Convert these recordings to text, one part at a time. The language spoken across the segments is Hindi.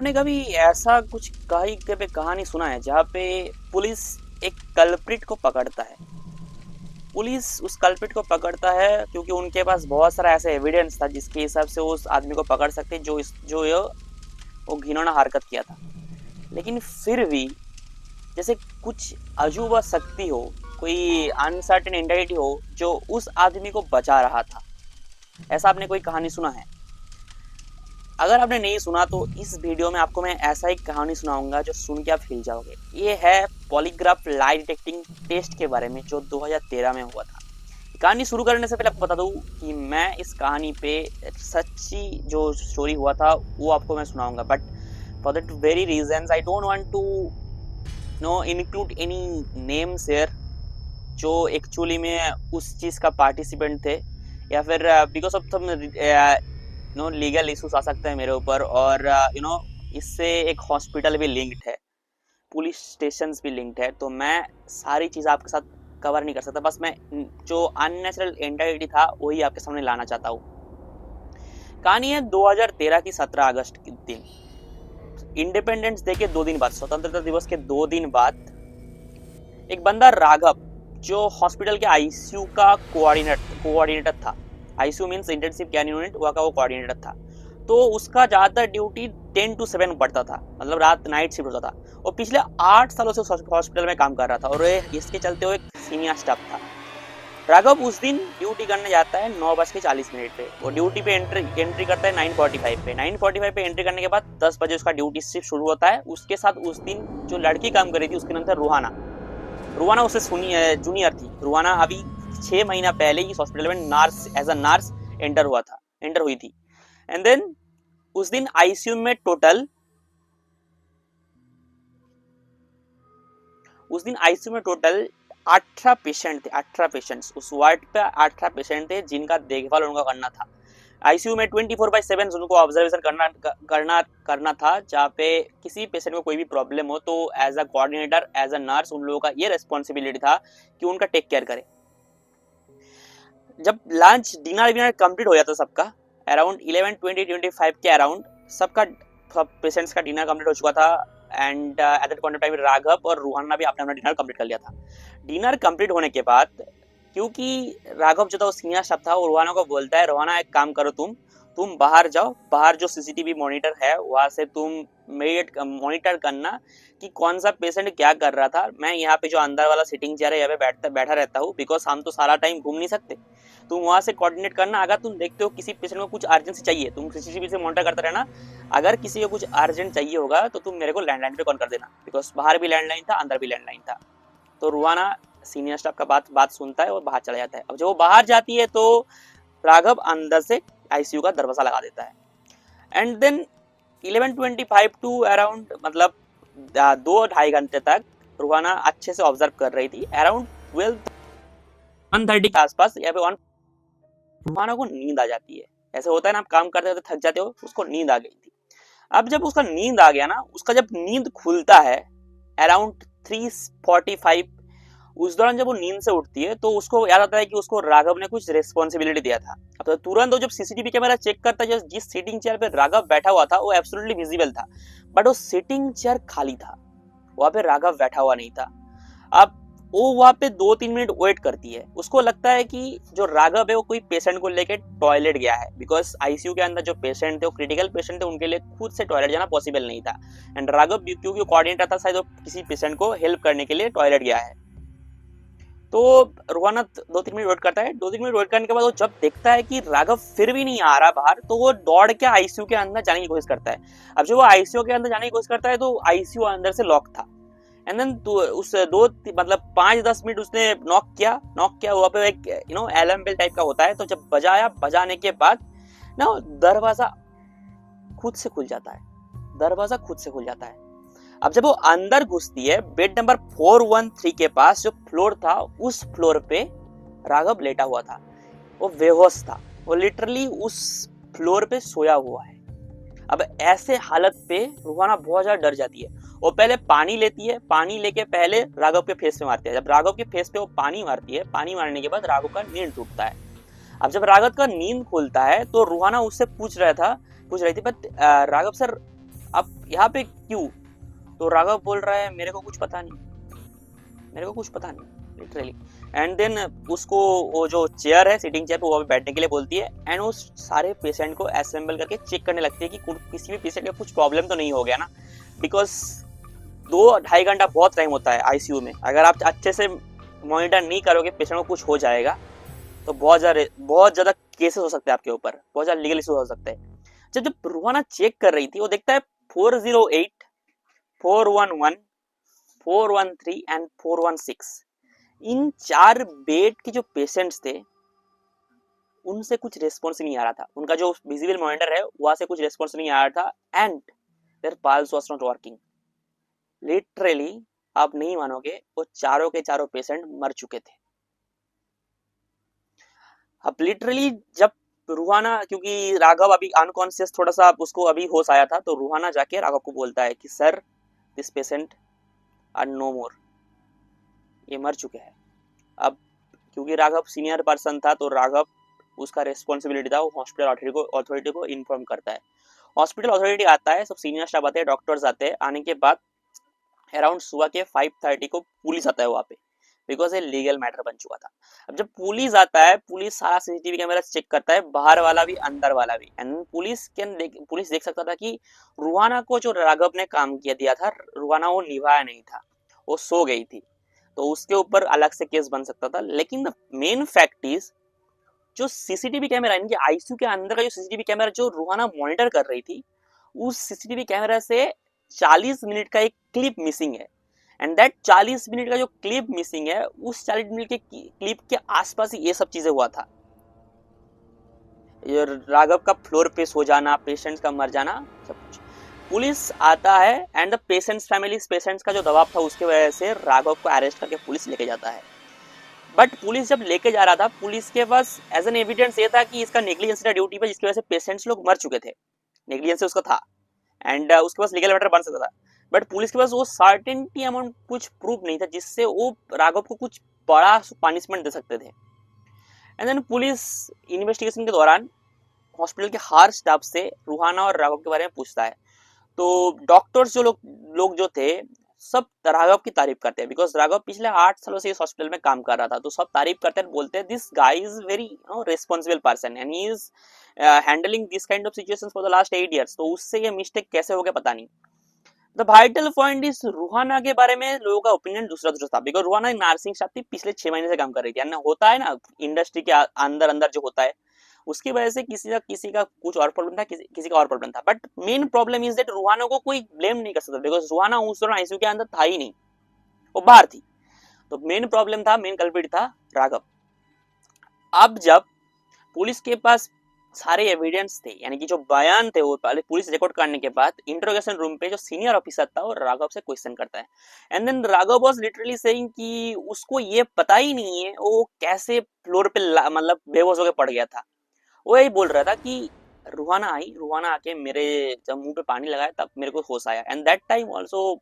आपने कभी ऐसा कुछ कहीं पे कहानी सुना है जहाँ पे पुलिस एक कल्प्रिट को पकड़ता है। पुलिस उस कल्प्रिट को पकड़ता है क्योंकि उनके पास बहुत सारा ऐसा एविडेंस था जिसके हिसाब से वो उस आदमी को पकड़ सकते जो ये वो घिनौना हरकत किया था। लेकिन फिर भी जैसे कुछ अजूबा शक्ति हो, कोई अनसर्टेन एंटिटी हो जो उस आदमी को बचा रहा था। ऐसा आपने कोई कहानी सुना है? अगर आपने नहीं सुना तो इस वीडियो में आपको मैं ऐसा ही कहानी सुनाऊंगा जो सुन के आप हिल जाओगे। ये है पॉलीग्राफ लाई डिटेक्टिंग टेस्ट के बारे में जो 2013 में हुआ था। कहानी शुरू करने से पहले आपको बता दूं कि मैं इस कहानी पे सच्ची जो स्टोरी हुआ था वो आपको मैं सुनाऊंगा, but for that very reasons I don't want to no include any names here जो एक्चुअली में उस चीज का पार्टिसिपेंट थे, या फिर because of some legal issues आ सकते हैं मेरे ऊपर, और इससे एक हॉस्पिटल भी लिंक्ड है, पुलिस स्टेशन भी लिंक्ड है, तो मैं सारी चीज़ आपके साथ कवर नहीं कर सकता। बस मैं जो अननेचुरल एंटिटी था वही आपके सामने लाना चाहता हूँ। कहानी है 2013 की 17 अगस्त के दिन, इंडिपेंडेंस डे के 2 दिन बाद, स्वतंत्रता दिवस के 2 दिन बाद, एक बंदा राघव जो हॉस्पिटल के आईसीयू का कोऑर्डिनेटर था। ICU means intensive care unit, वहाँ का वो कोऑर्डिनेटर था। तो उसका ज़्यादातर ड्यूटी 10 to 7 पड़ता था, मतलब रात नाइट शिफ्ट होता था। और पिछले 8 सालों से हॉस्पिटल में काम कर रहा था और इसके चलते वो एक सीनियर स्टाफ था। राघव उस दिन ड्यूटी करने जाता है 9:40 पे। वो ड्यूटी पे एंट्री करता है 9:45 पे। 9:45 पे एंट्री करने के बाद 10 बजे उसका ड्यूटी शिफ्ट शुरू होता है। उसके साथ उस दिन जो लड़की काम कर रही थी उसके नाम था रूहाना। रूहाना उससे जूनियर थी। रूहाना अभी 6 महीना पहले ही हॉस्पिटल में एज अ नर्स एंटर हुई थी। एंड देन उस दिन आईसीयू में टोटल 18 पेशेंट थे। 18 पेशेंट्स उस वार्ड पे 18 पेशेंट थे जिनका देखभाल उनको करना था। आईसीयू में 24/7 उनको ऑब्जर्वेशन करना था, जहाँ पे किसी पेशेंट को कोई भी प्रॉब्लम हो तो as a coordinator, as a nurse, उन लोगों का ये रेस्पॉन्सिबिलिटी था कि उनका टेक केयर करे। जब लंच डिनर कंप्लीट हो जाता सबका, अराउंड 11:20-25 के अराउंड सबका पेशेंट्स का डिनर कंप्लीट हो चुका था। And at that point of time Raghav और रूहाना भी अपना डिनर कंप्लीट कर लिया था। डिनर कंप्लीट होने के बाद, क्योंकि राघव जो था वो सीनियर स्टाफ था, वो रूहाना को बोलता है, रूहाना एक काम करो, तुम बाहर जाओ, बाहर जो सीसीटीवी मॉनिटर है वहां से तुम मॉनिटर करना कि कौन सा पेशेंट क्या कर रहा था। मैं यहाँ पे जो अंदर वाला सिटिंग चेयर है यहाँ पे बैठा रहता हूँ, बिकॉज हम तो सारा टाइम घूम नहीं सकते। तुम वहां से कोऑर्डिनेट करना। अगर तुम देखते हो किसी पेशेंट को कुछ अर्जेंसी चाहिए, तुम सीसीटीवी से मॉनिटर करते रहना। अगर किसी को कुछ अर्जेंट चाहिए होगा तो तुम मेरे को लैंडलाइन पे कॉल कर देना, बिकॉज बाहर भी लैंडलाइन था, अंदर भी लैंडलाइन था। तो रूहाना सीनियर स्टाफ का बात सुनता है और बाहर चला जाता है। अब जब वो बाहर जाती है तो राघव अंदर से आईसीयू का दरवाजा लगा देता है। एंड देन 11:25 टू अराउंड, मतलब 2-2.5 घंटे तक रूहाना अच्छे से ऑब्जर्व कर रही थी। अराउंड 1:30 के आसपास या फिर रूहाना को नींद आ जाती है। ऐसे होता है ना, आप काम करते होते थक जाते हो, उसको नींद आ गई थी। अब जब उसका नींद आ गया ना, उसका जब नींद खुलता है अराउंड 3:45, उस दौरान जब वो नींद से उठती है तो उसको याद आता है कि उसको राघव ने कुछ रिस्पॉन्सिबिलिटी दिया था। अब तो तुरंत वो जब सीसीटीवी कैमरा चेक करता है, जिस सिटिंग चेयर पे राघव बैठा हुआ था वो एब्सोल्युटली विजिबल था, बट वो सिटिंग चेयर खाली था, वहां पे राघव बैठा हुआ नहीं था। अब वो वहां पे 2-3 मिनट वेट करती है। उसको लगता है कि जो राघव है वो कोई पेशेंट को लेके टॉयलेट गया है, बिकॉज आईसीयू के अंदर जो पेशेंट थे वो क्रिटिकल पेशेंट थे, उनके लिए खुद से टॉयलेट जाना पॉसिबल नहीं था। एंड राघव क्योंकि कोऑर्डिनेटर था, शायद वो किसी पेशेंट को हेल्प करने के लिए टॉयलेट गया है। तो रूहाना 2-3 मिनट वेट करता है। 2-3 मिनट वेट करने के बाद वो जब देखता है कि राघव फिर भी नहीं आ रहा बाहर, तो वो दौड़ के आईसीयू के अंदर जाने की कोशिश करता है। अब जब वो आईसीयू के अंदर जाने की कोशिश करता है तो आईसीयू अंदर से लॉक था। एंड देन उस 5-10 मिनट उसने नॉक किया। वहाँ पे एक अलार्म बेल टाइप का होता है, तो जब बजाने के बाद ना दरवाजा खुद से खुल जाता है। अब जब वो अंदर घुसती है, बेड नंबर 413 के पास जो फ्लोर था, उस फ्लोर पे राघव लेटा हुआ था। वो बेहोश था, वो लिटरली उस फ्लोर पे सोया हुआ है। अब ऐसे हालत पे रूहाना बहुत ज्यादा डर जाती है। वो पहले पानी लेती है, पानी लेके पहले राघव के फेस पे मारती है। जब राघव के फेस पे वो पानी मारती है, पानी मारने के बाद राघव का नींद टूटता है। अब जब राघव का नींद खुलता है तो रूहाना उससे पूछ रही थी, बट राघव सर अब यहाँ पे क्यों? तो राघव बोल रहा है मेरे को कुछ पता नहीं, मेरे को कुछ पता नहीं लिटरली। एंड देन उसको वो जो चेयर है, सिटिंग चेयर पे, वो बैठने के लिए बोलती है एंड वो सारे पेशेंट को असेंबल करके चेक करने लगती है कि किसी भी पेशेंट का कुछ प्रॉब्लम तो नहीं हो गया ना, बिकॉज 2-2.5 घंटा बहुत टाइम होता है आईसीयू में। अगर आप अच्छे से मॉनिटर नहीं करोगे पेशेंट को कुछ हो जाएगा तो बहुत ज़्यादा केसेस हो सकते हैं आपके ऊपर, बहुत ज़्यादा लीगल इशू हो सकते हैं। जब रूहाना चेक कर रही थी वो देखता है 408, 411, 413 एंड 416, इन 4 बेड के जो पेशेंट्स थे उनसे कुछ रेस्पॉन्स नहीं आ रहा था, उनका जो विजिबल मॉनिटर है वहां से कुछ रेस्पॉन्स नहीं आ रहा था and their pulse was not working. Literally आप नहीं मानोगे, वो चारों के चारों पेशेंट मर चुके थे। अब लिटरली जब रूहाना, क्योंकि राघव अभी अनकॉन्शियस, थोड़ा सा उसको अभी होश आया था, तो रूहाना जाके राघव को बोलता है कि sir this patient are no more, ये मर चुके हैं। अब क्योंकि राघव सीनियर पर्सन था तो राघव उसका रेस्पॉन्सिबिलिटी था, वो हॉस्पिटल अथॉरिटी को इन्फॉर्म करता है। हॉस्पिटल अथॉरिटी आता है, सब सीनियर स्टाफ आते हैं, डॉक्टर्स आते हैं। आने के बाद अराउंड सुबह के 5:30 को पुलिस आता है वहाँ पे, बिकॉज ये लीगल मैटर बन चुका था। अब जब पुलिस आता है, पुलिस सारा सीसीटीवी कैमरा चेक करता है, बाहर वाला भी अंदर वाला भी, एंड पुलिस देख सकता था कि रूहाना को जो राघव ने काम किया दिया था, रूहाना वो निभाया नहीं था, वो सो गई थी, तो उसके ऊपर अलग से केस बन सकता था। लेकिन द मेन फैक्ट इज जो सीसीटीवी कैमरा, इनके आईसीयू के अंदर का जो सीसीटीवी कैमरा जो रूहाना मॉनिटर कर रही थी, उस सीसीटीवी कैमरा से 40 मिनट का एक क्लिप मिसिंग है। एंड दैट 40 मिनट का जो क्लिप मिसिंग है, उस 40 मिनट के क्लिप के आसपास ही ये सब चीजें हुआ था। ये राघव का फ्लोर पे सो जाना, पेशेंट्स का मर जाना, सब कुछ। पुलिस आता है and the patients family, patients का जो दबाव था उसके वजह से राघव को अरेस्ट करके पुलिस लेके जाता है। बट पुलिस जब लेके जा रहा था, पुलिस के पास एज एन एविडेंस ये था कि इसका नेग्लिजेंस था ड्यूटी पे, जिसकी वजह से पेशेंट्स लोग मर चुके थे, नेग्लिजेंस उसका था एंड उसके पास लीगल मैटर बन सकता था। बट पुलिस के पास वो सर्टेनिटी अमाउंट कुछ प्रूफ नहीं था जिससे वो राघव को कुछ बड़ा पनिशमेंट दे सकते थे। एंड देन पुलिस इन्वेस्टिगेशन के दौरान हॉस्पिटल के हर स्टाफ से रूहाना और राघव के बारे में पूछता है। तो डॉक्टर्स जो लोग जो थे, सब राघव की तारीफ करते हैं, बिकॉज राघव पिछले 8 सालों से इस हॉस्पिटल में काम कर रहा था, तो सब तारीफ करते हैं, बोलते हैं this guy is very responsible person and he is handling this kind of situations for the last 8 years। तो उससे ये मिस्टेक कैसे हो गया पता नहीं। The vital point is Ruhana के बारे में लोगों का ओपिनियन दूसरा दूसरा था, बिकॉज रूहाना नर्सिंग स्टाफ थी, पिछले 6 महीने से काम कर रही थी, होता है ना इंडस्ट्री के अंदर अंदर जो होता है, उसकी वजह से किसी का कुछ और प्रॉब्लम था, किसी का और प्रॉब्लम था। But main problem is that Ruhana को कोई ब्लेम नहीं कर सकता, बिकॉज रूहाना उस दौरान आईसीयू के अंदर था ही नहीं, वो बाहर थी। तो मेन प्रॉब्लम था, मेन कल्प्रिट था राघव। अब जब पुलिस के पास सारे एविडेंस थे, यानी कि जो बयान थे, वो पहले पुलिस रिकॉर्ड करने के बाद इंटरोगेशन रूम पे जो सीनियर ऑफिसर था वो राघव से क्वेश्चन करता है। And then Raghav was literally saying कि उसको ये पता ही नहीं है वो कैसे फ्लोर पे मतलब बेहोश होकर पड़ गया था। वो यही बोल रहा था कि रूहाना आके मेरे जब मुंह पे पानी लगाया तब मेरे को होश आया, एंड दैट टाइम आल्सो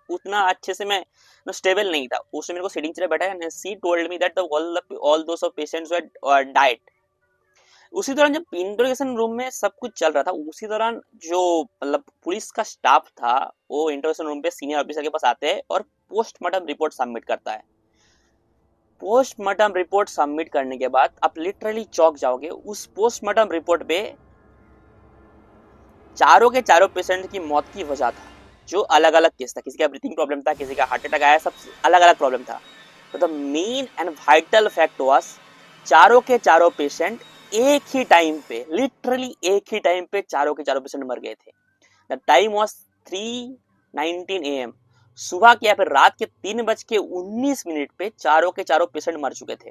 उतना अच्छे से मैं स्टेबल नहीं था। उसने मेरे को सीटिंग चेयर बैठाया and she told me that all those of patients were died. उसी दौरान जब इंटरोगेशन रूम में सब कुछ चल रहा था, उसी दौरान जो मतलब पुलिस का स्टाफ था वो इंटरोगेशन रूम पे सीनियर ऑफिसर के पास आते हैं और पोस्टमार्टम रिपोर्ट सबमिट करता है। पोस्टमार्टम रिपोर्ट सबमिट करने के बाद आप लिटरली चौंक जाओगे। उस पोस्टमार्टम रिपोर्ट पे चारों के चारों पेशेंट की मौत की वजह था, जो अलग अलग केस था, किसी का ब्रीथिंग प्रॉब्लम था, किसी का हार्ट अटैक आया, सब अलग अलग प्रॉब्लम था। तो the main and vital fact was चारों के चारों पेशेंट एक ही टाइम पे, लिटरली एक ही टाइम पे चारों के चारों पेशेंट मर गए थे। द टाइम वाज 3:19 AM, सुबह के या फिर रात के 3:19 पे चारों के चारों पेशेंट मर चुके थे,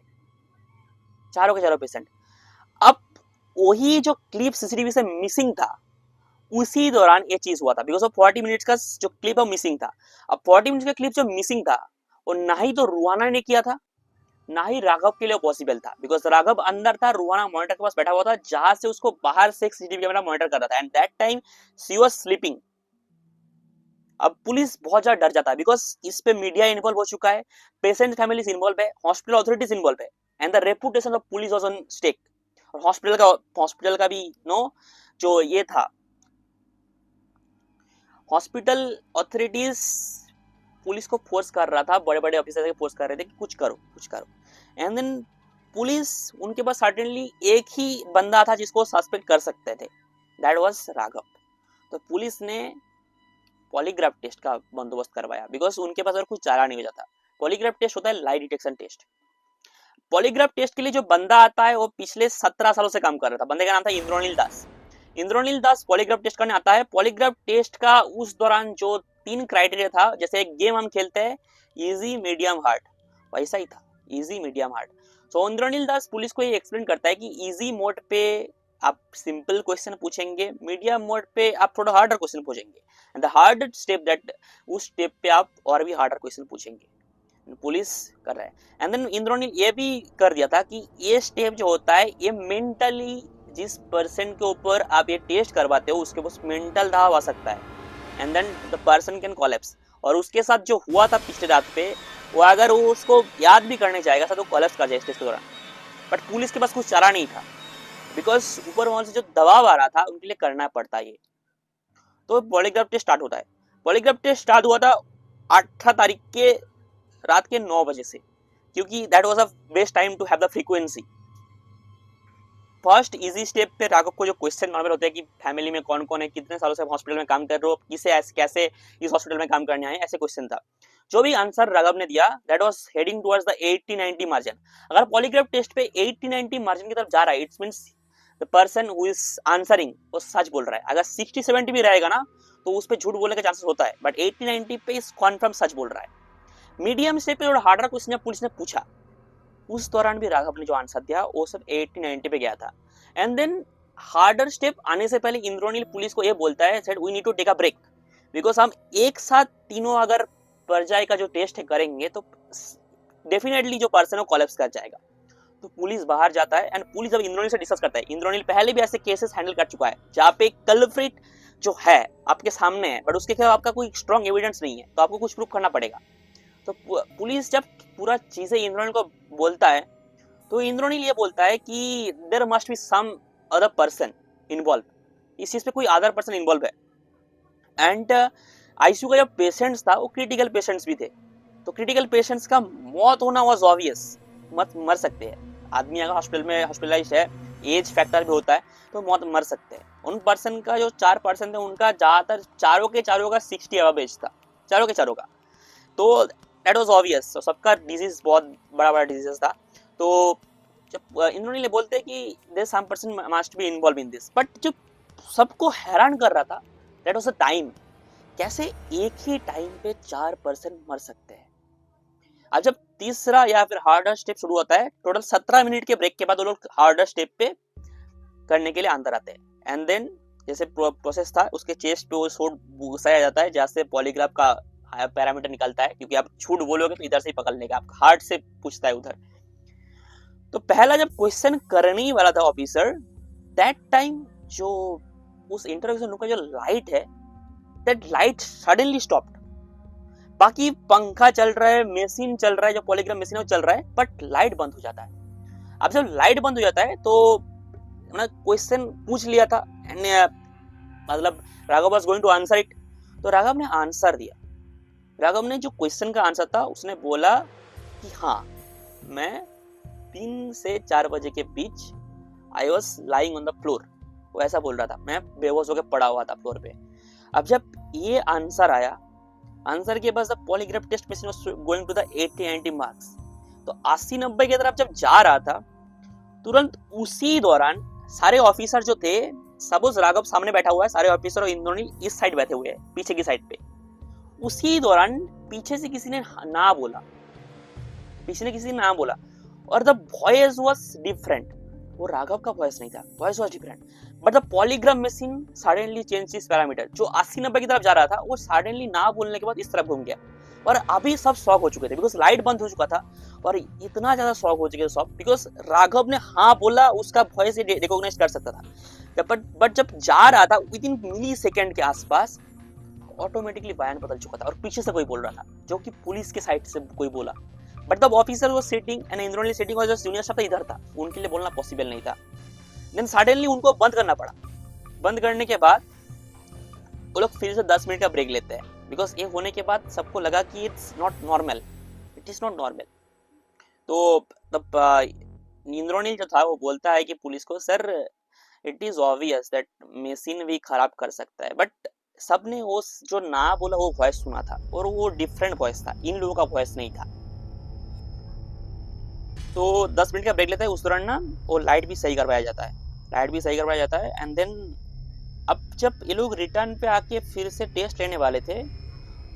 चारों के चारों पेशेंट। अब वही जो क्लिप सीसीटीवी से मिसिंग था, उसी दौरान ये चीज हुआ था, बिकॉज ऑफ 40 मिनट्स का जो क्लिप है मिसिंग था। अब 40 मिनट्स का क्लिप जो मिसिंग था वो ना ही तो रूहाना ने किया था, ना ही राघव के लिए पॉसिबल था, बिकॉज राघव अंदर था, रूहाना मॉनिटर के पास बैठा हुआ था, जहां से उसको बाहर से एक सीसीटीवी कैमरा मॉनिटर कर रहा था, and that time she was sleeping. अब पुलिस बहुत ज्यादा डर जाता है, बिकॉज इस पे मीडिया इन्वॉल्व हो चुका है, पेशेंट फैमिलीज इन्वॉल्व है, हॉस्पिटल अथॉरिटीज इन्वॉल्व है, and the reputation of police was on stake. और हॉस्पिटल का भी जो ये था, हॉस्पिटल ऑथोरिटीज पुलिस को फोर्स कर रहा था, बड़े बड़े ऑफिसर को फोर्स कर रहे थे कि कुछ करो कुछ करो। एंड देन पुलिस, उनके पास सर्टेनली एक ही बंदा था जिसको सस्पेक्ट कर सकते थे, दैट वाज राघव। तो पुलिस ने पॉलीग्राफ टेस्ट का बंदोबस्त करवाया, बिकॉज उनके पास और कुछ चारा नहीं बचा था। पॉलीग्राफ टेस्ट होता है लाई डिटेक्शन टेस्ट। पॉलीग्राफ टेस्ट के लिए जो बंदा आता है वो पिछले 17 सालों से काम कर रहा था। बंदे का नाम था इंद्रोनील दास। इंद्रोनील दास पॉलीग्राफ टेस्ट करने आता है। पॉलीग्राफ टेस्ट का उस दौरान जो 3 क्राइटेरिया था, जैसे एक गेम हम खेलते हैं इजी मीडियम हार्ड, वैसा ही था, इजी मीडियम हार्ड। सो इंद्रोनील दास पुलिस को ये एक्सप्लेन करता है कि इजी मोड पे आप सिंपल क्वेश्चन पूछेंगे, मीडियम मोड पे आप थोड़ा हार्डर क्वेश्चन पूछेंगे, and the hard step that, उस स्टेप पे आप और भी हार्डर क्वेश्चन पूछेंगे। पुलिस कर रहा है। एंड देन इंद्रोनील ये भी कर दिया था कि ये स्टेप जो होता है ये मेंटली, जिस पर्सन के ऊपर आप ये टेस्ट करवाते हो उसके पास मेंटल दबाव आ सकता है, and then the person can collapse. और उसके साथ जो हुआ था पिछले रात पे, वो अगर वो उसको याद भी करने जाएगा तो कोलैप्स कर जाएगा टेस्ट के दौरान। बट पुलिस के पास कुछ चारा नहीं था, बिकॉज ऊपर वहां से जो दबाव आ रहा था उनके लिए करना पड़ता है ये। तो पॉलीग्राफ टेस्ट स्टार्ट होता है। पॉलीग्राफ टेस्ट स्टार्ट हुआ था 18 तारीख के रात के 9 बजे से, क्योंकि that was a best time to have the frequency. First easy step पे राघव को जो क्वेश्चन नॉर्मल होते हैं कि फैमिली में कौन कौन है, कितने सालों से हॉस्पिटल में काम कर रहे हो, किसे कैसे इस हॉस्पिटल में काम करने आए, ऐसे क्वेश्चन था। जो भी आंसर राघव ने दिया that was heading towards the 80-90 margin. अगर पॉलीग्राफ टेस्ट पे 80-90 मार्जिन की तरफ जा रहा है, it's means the person who is answering वो सच बोल रहा है। अगर 60-70 भी रहेगा ना तो उस पे झूठ बोलने का चांसेस होता है, बट 80-90 पे इस कॉन्फर्म सच बोल रहा है। मीडियम स्टेप पे थोड़ा हार्डर क्वेश्चन पुलिस ने पूछा, उस दौरान भी राघव ने जो आंसर दिया वो सब 80-90 पे गया था। एंड देन हार्डर स्टेप आने से पहले इंद्रोनील पुलिस को ये बोलता है said we need to take a break, because हम एक साथ तीनों अगर पर्याय का जो टेस्ट है करेंगे तो डेफिनेटली जो पर्सन है कोलैप्स कर जाएगा। तो पुलिस बाहर जाता है एंड पुलिस जब इंद्रोनील से डिस्कस करता है, इंद्रोनील पहले भी ऐसे केसेस हैंडल कर चुका है जहाँ पे कल्प्रिट जो है आपके सामने है बट उसके खिलाफ आपका कोई स्ट्रॉन्ग एविडेंस नहीं है, तो आपको कुछ प्रूफ करना पड़ेगा। तो पुलिस जब पूरा चीजें इंद्रोनील को बोलता है तो इंद्रोनील ये बोलता है कि there must be some other person involve, इस चीज पे कोई अदर पर्सन इन्वॉल्व है। एंड आईसीयू का जो पेशेंट्स था वो क्रिटिकल पेशेंट्स भी थे, तो क्रिटिकल पेशेंट्स का मौत होना वाज ऑब्वियस, मत मर सकते हैं आदमी अगर हॉस्पिटल में हॉस्पिटलाइज है, एज फैक्टर भी होता है तो मौत मर सकते हैं। उन पर्सन का जो 4% थे उनका ज्यादातर चारों का 60 अबव एज था, चारों का, तो दैट वाज ऑब्वियस। तो सबका डिजीज बहुत बड़ा डिजीज था। तो जब इन्होंने बोलते हैं कि there some person must be involve in this, but जो सबको हैरान कर रहा था दैट वाज द टाइम, कैसे एक ही टाइम पे 4 पर्सन मर सकते हैं। अब जब तीसरा या फिर हार्डर स्टेप शुरू होता है, टोटल 17 मिनट के ब्रेक के बाद वो लोग हार्डर स्टेप पे करने के लिए अंदर आते हैं। एंड देन जैसे प्रोसेस था उसके चेस्ट पे वो शॉट घुसाया जाता है जहाँ से पॉलीग्राफ का पैरामीटर निकलता है, क्योंकि आप झूठ बोलोगे तो इधर से ही पकड़ लेगा, आप हार्ट से पूछता है उधर। तो पहला जब क्वेश्चन करने ही वाला था ऑफिसर, दैट टाइम जो उस इंटरव्यू रूम का जो लाइट है, दैट लाइट सडनली स्टॉप्ड। बाकी पंखा चल रहा है, मशीन चल रहा है, जो पॉलीग्राफ मशीन है वो चल रहा है, बट लाइट बंद हो जाता है। अब जब लाइट बंद हो जाता है तो मैंने क्वेश्चन पूछ लिया था एंड मतलब Raghav was going to answer it, तो राघव ने आंसर दिया। राघव ने जो क्वेश्चन का आंसर था उसने बोला कि हाँ, मैं 3 से 4 बजे के बीच I was lying on the floor, वो ऐसा बोल रहा था, मैं बेहोश होकर पड़ा हुआ था फ्लोर पे। अब जब ये आंसर आया, आंसर के बाद polygraph test machine was going to the 80-90 marks, तो 80-90 की तरफ जब जा रहा था, तुरंत उसी दौरान सारे ऑफिसर जो थे, सपोज राघव सामने बैठा हुआ है, सारे ऑफिसर और इंद्रोनील इस साइड बैठे हुए हैं पीछे की साइड पे, उसी दौरान पीछे से किसी ने ना बोला, और द वॉइस वाज डिफरेंट, वो राघव का वॉइस नहीं था, voice was different, but the polygraph machine suddenly change इस पैरामीटर। जो 80-90 की तरफ जा रहा था वो सडनली ना बोलने के बाद इस तरफ घूम गया, और अभी सब शॉक हो चुके थे बिकॉज लाइट बंद हो चुका था, और इतना ज्यादा शॉक हो चुके थे सब बिकॉज राघव ने हाँ बोला, उसका वॉइस रिकॉग्नाइज कर सकता था, बट जब जा रहा था विद इन मिली सेकेंड के आसपास ऑटोमेटिकली बयान बदल चुका था और पीछे से कोई बोल रहा था, जो कि पुलिस के साइड से कोई बोला, but the officer was sitting and Indranil sitting और जो जूनियर स्टाफ इधर था, उनके लिए बोलना पॉसिबल नहीं था। देन सडनली उनको बंद करना पड़ा। बंद करने के बाद वो लोग फिर से 10 मिनट का ब्रेक लेते हैं, बिकॉज ये होने के बाद सबको लगा कि it's not normal, it is not normal. तो तब इंद्रोनील जो था वो बोलता है कि पुलिस को, sir it is obvious that machine भी खराब कर सकता है, बट सबने वो जो ना बोला वो वॉइस सुना था, और वो डिफरेंट वॉइस था, इन लोगों का वॉइस नहीं था। तो 10 मिनट का ब्रेक लेता है, उस दौरान ना वो लाइट भी सही करवाया जाता है, एंड देन अब जब ये लोग रिटर्न पे आके फिर से टेस्ट लेने वाले थे,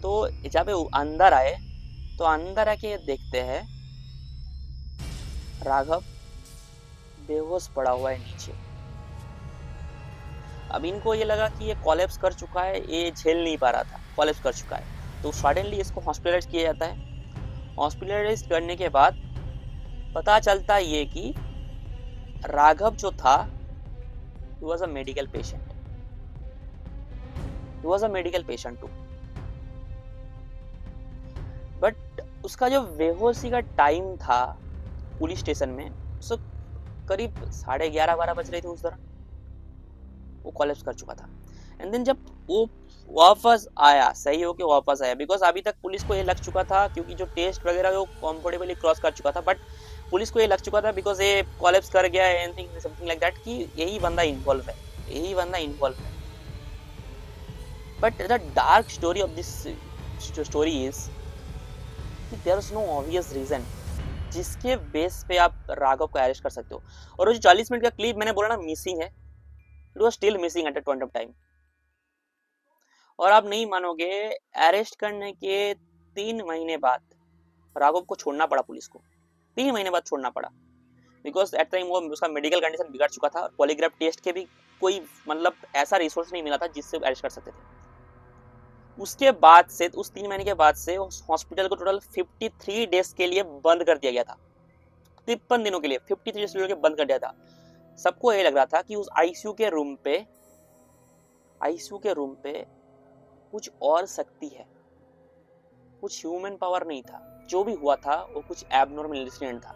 तो जब अंदर आए तो अंदर आके देखते हैं राघव बेहोश पड़ा हुआ है नीचे। अब इनको ये लगा कि ये कोलैप्स कर चुका है, ये झेल नहीं पा रहा था, कोलैप्स कर चुका है। तो सडनली इसको हॉस्पिटलाइज किया जाता है। हॉस्पिटलाइज करने के बाद पता चलता ये कि राघव जो था he was a medical patient, he was a medical patient too, but उसका जो बेहोशी का टाइम था पुलिस स्टेशन में, सो करीब 11:30-12 बज रहे थे उस दौरान, वो कोलैप्स कर चुका था। एंड देन जब वो वापस आया, सही हो के वापस आया, बिकॉज अभी तक पुलिस को ये लग चुका था, क्योंकि जो टेस्ट वगैरह वो कंफर्टेबली क्रॉस कर चुका था, बट पुलिस को ये लग चुका था बिकॉज ये कोलैप्स कर गया है, एनीथिंग समथिंग लाइक दैट, कि यही बंदा इन्वॉल्व है, but the dark story of this story is कि there is no obvious reason जिसके बेस पे आप राघव को अरेस्ट कर सकते हो। और वो जो 40 मिनट का क्लिप मैंने बोला ना मिसिंग है, it was still missing at that point of time. और आप नहीं मानोगे, अरेस्ट करने के 3 महीने बाद राघव को छोड़ना पड़ा पुलिस को, 3 महीने बाद छोड़ना पड़ा, बिकॉज एट टाइम वो उसका मेडिकल कंडीशन बिगड़ चुका था, और पॉलीग्राफ टेस्ट के भी कोई मतलब ऐसा रिसोर्स नहीं मिला था जिससे अरेस्ट कर सकते थे। उसके बाद से, उस 3 महीने के बाद से हॉस्पिटल को टोटल 53 डेज के लिए बंद कर दिया गया था, 53 दिनों के लिए 53 डेज के लिए बंद कर दिया था। सबको ये लग रहा था कि उस आईसीयू के रूम पे कुछ और शक्ति है, कुछ ह्यूमन पावर नहीं था, जो भी हुआ था वो कुछ एबनॉर्मल इंसिडेंट था,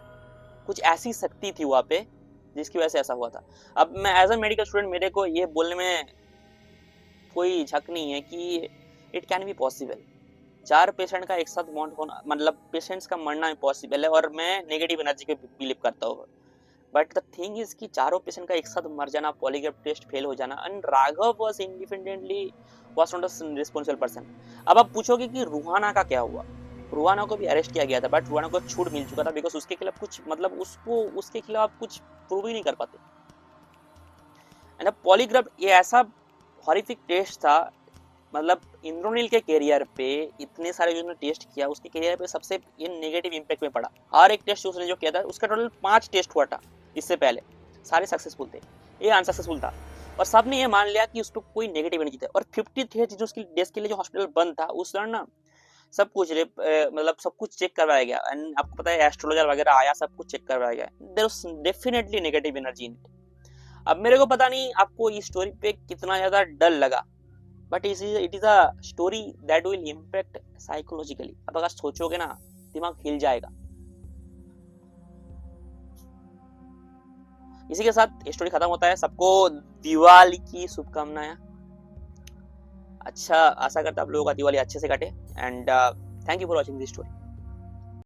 कुछ ऐसी शक्ति थी वहां पे जिसकी वजह से ऐसा हुआ था। अब मैं एज अ मेडिकल स्टूडेंट, मेरे को ये बोलने में कोई झक नहीं है कि it can be possible, 4 patient का एक साथ मौत होना, मतलब पेशेंट्स का मरना इम्पॉसिबल है, और मैं नेगेटिव एनर्जी पे बिलीव करता हूँ, बट द थिंग इज कि चारों पेशेंट का एक साथ मर जाना, पॉलीग्राफ टेस्ट फेल हो जाना, and Raghav was independently was not a responsible person. अब आप पूछोगे कि रूहाना का क्या हुआ, रूहाना को भी अरेस्ट किया गया था, बट रूहाना को छूट मिल चुका था, बिकॉज उसके खिलाफ कुछ मतलब उसके खिलाफ कुछ प्रूव ही नहीं कर पाते। एंड पॉलीग्राफ ये ऐसा हॉरिफिक टेस्ट था, मतलब इंद्रोनील के कैरियर पे इतने सारे जो टेस्ट किया, उसके कैरियर पे सबसे ये नेगेटिव इम्पैक्ट में पड़ा। हर एक टेस्ट उसने जो किया था, उसका टोटल 5 टेस्ट हुआ था इससे पहले, सारे सक्सेसफुल थे, ये अनसक्सेसफुल था, और सबने ये मान लिया कि उसको कोई नेगेटिव एनर्जी था। और 53 जो उसकी डेज के लिए जो हॉस्पिटल बंद था, उस दौरान ना सब कुछ मतलब सब कुछ चेक करवाया गया, एंड आपको पता है एस्ट्रोलॉजर वगैरह आया, सब कुछ चेक करवाया गया, there was definitely negative energy in it. अब मेरे को पता नहीं आपको इस स्टोरी पे कितना ज्यादा डर लगा, but it is a story that will impact psychologically. अब अगर सोचोगे ना, दिमाग हिल जाएगा। इसी के साथ ये स्टोरी खत्म होता है। सबको दिवाली की शुभकामनाएं। अच्छा, आशा करता हूं आप लोगों का दिवाली अच्छे से कटे, and thank you for watching this story.